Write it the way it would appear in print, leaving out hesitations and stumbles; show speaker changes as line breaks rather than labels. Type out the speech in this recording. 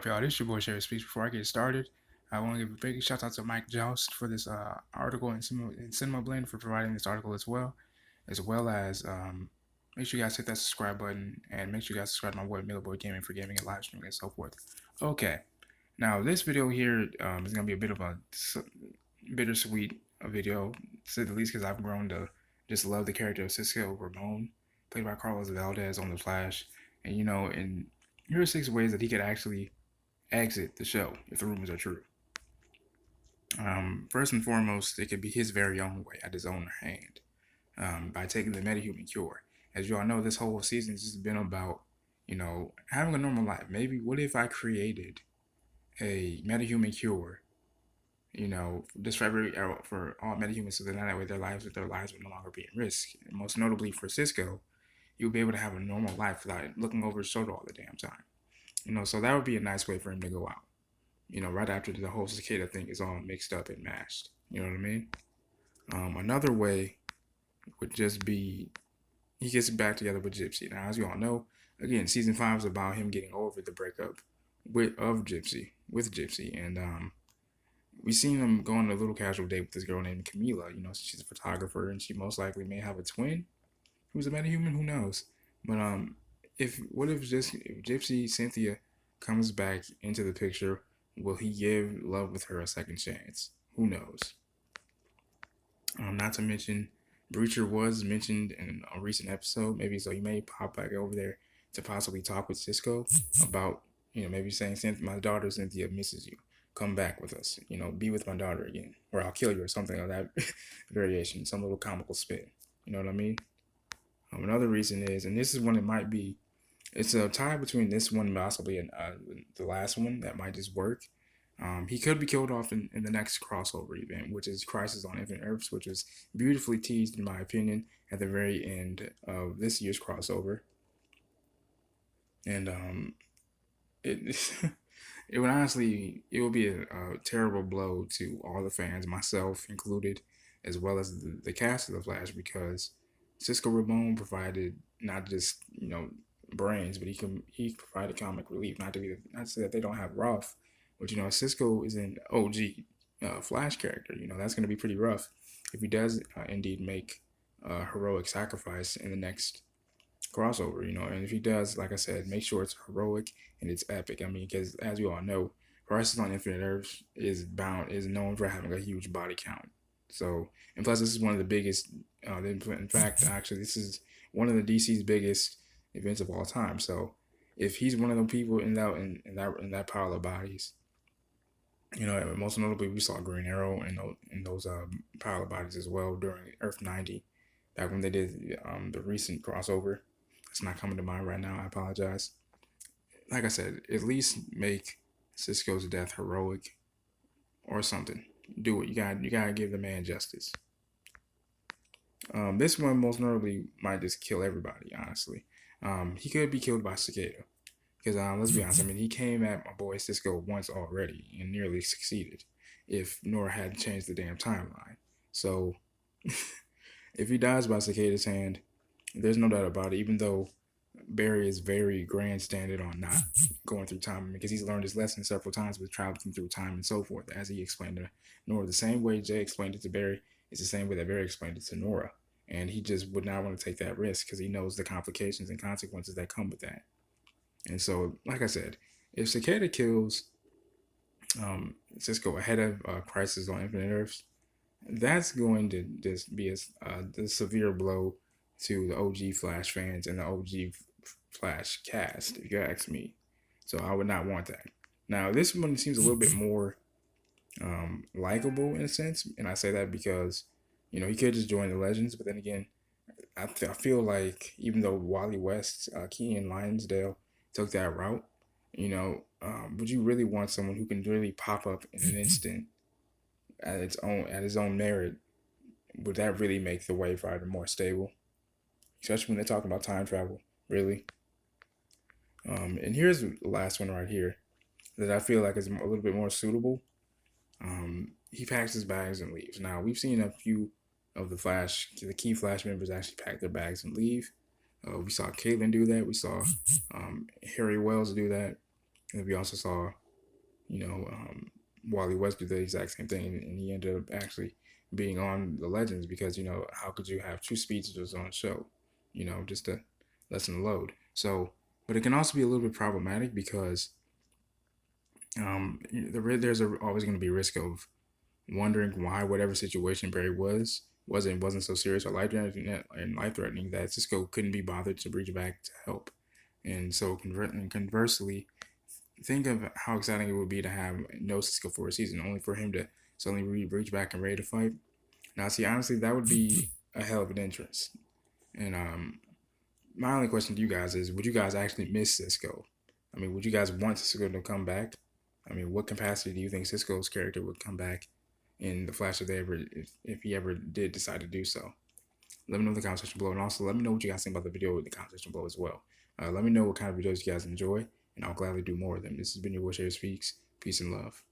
y'all? This your boy Sherry Speaks. Before I get started, I want to give a big shout out to Mike Joust for this article and Cinema Blend for providing this article as well as make sure you guys hit that subscribe button and make sure you guys subscribe to my boy Millaboy Gaming for gaming and live streaming and so forth. Okay, now this video here is gonna be a bit of a bittersweet video, to say the least, because I've grown to just love the character of Cisco Ramon, played by Carlos Valdez on The Flash, and here are 6 ways that he could actually exit the show if the rumors are true. First and foremost, it could be his very own way at his own hand by taking the metahuman cure. As you all know, this whole season has just been about, having a normal life. Maybe what if I created a metahuman cure, just for all metahumans, so that way their lives would no longer be at risk. And most notably for Cisco, you'll be able to have a normal life without looking over his shoulder all the damn time. So that would be a nice way for him to go out. Right after the whole cicada thing is all mixed up and mashed. You know what I mean? Another way would just be he gets back together with Gypsy. Now, as you all know, again, season 5 is about him getting over the breakup with Gypsy, and we seen him go on a little casual date with this girl named Camila. She's a photographer, and she most likely may have a twin who's a metahuman. Who knows? But if Gypsy Cynthia comes back into the picture, will he give love with her a second chance? Who knows? Not to mention, Breacher was mentioned in a recent episode, maybe, so he may pop back over there to possibly talk with Cisco about, maybe saying, my daughter Cynthia misses you. Come back with us. Be with my daughter again, or I'll kill you, or something of that variation, some little comical spin. You know what I mean? Another reason is, and this is one it might be, it's a tie between this one possibly and the last one that might just work. He could be killed off in the next crossover event, which is Crisis on Infinite Earths, which was beautifully teased, in my opinion, at the very end of this year's crossover. And it it would be a terrible blow to all the fans, myself included, as well as the cast of The Flash, because Cisco Ramon provided not just brains, but he provided comic relief. Not to say that they don't have rough, but Cisco is an OG Flash character. That's going to be pretty rough if he does indeed make a heroic sacrifice in the next crossover. And if he does, like I said, make sure it's heroic and it's epic. I mean, because as you all know, Crisis on Infinite Earths is known for having a huge body count. So, and plus, this is one of the biggest. In fact, actually, this is one of the DC's biggest events of all time. So, if he's one of the people in that pile of bodies, most notably, we saw Green Arrow in those pile of bodies as well during Earth 90, back when they did the recent crossover. It's not coming to mind right now. I apologize. Like I said, at least make Cisco's death heroic or something. Do it. You gotta give the man justice. This one most notably might just kill everybody. Honestly, he could be killed by Cicada. Because let's be honest, I mean, he came at my boy Cisco once already and nearly succeeded if Nora hadn't changed the damn timeline. So, if he dies by Cicada's hand, there's no doubt about it, even though Barry is very grandstanded on not going through time, because he's learned his lesson several times with traveling through time and so forth, as he explained to Nora. The same way Jay explained it to Barry is the same way that Barry explained it to Nora. And he just would not want to take that risk because he knows the complications and consequences that come with that. And so, like I said, if Cicada kills Cisco ahead of Crisis on Infinite Earths, that's going to just be a severe blow to the OG Flash fans and the OG Flash cast, if you ask me. So I would not want that. Now, this one seems a little bit more likable in a sense, and I say that because, he could just join the Legends, but then again, I feel like even though Wally West, Keenan Lionsdale took that route, would you really want someone who can really pop up in an instant at his own merit? Would that really make the Wayfighter more stable? Especially when they're talking about time travel, really. And here's the last one right here that I feel like is a little bit more suitable. He packs his bags and leaves. Now, we've seen a few of the key Flash members actually pack their bags and leave. We saw Caitlin do that. We saw Harry Wells do that. And we also saw, Wally West do the exact same thing, and he ended up actually being on the Legends because how could you have two speedsters on a show, just to lessen the load. So, but it can also be a little bit problematic because there's always going to be a risk of wondering why whatever situation Barry wasn't so serious or life threatening that Cisco couldn't be bothered to reach back to help. And so conversely, think of how exciting it would be to have no Cisco for a season, only for him to suddenly reach back and ready to fight. Now, see, honestly, that would be a hell of an entrance. And my only question to you guys is, would you guys actually miss Cisco? I mean, would you guys want Cisco to come back? I mean, what capacity do you think Cisco's character would come back in the Flash if he ever did decide to do so? Let me know in the comment section below, and also let me know what you guys think about the video in the comment section below as well. Let me know what kind of videos you guys enjoy, and I'll gladly do more of them. This has been your Wish Speaks. Peace and love.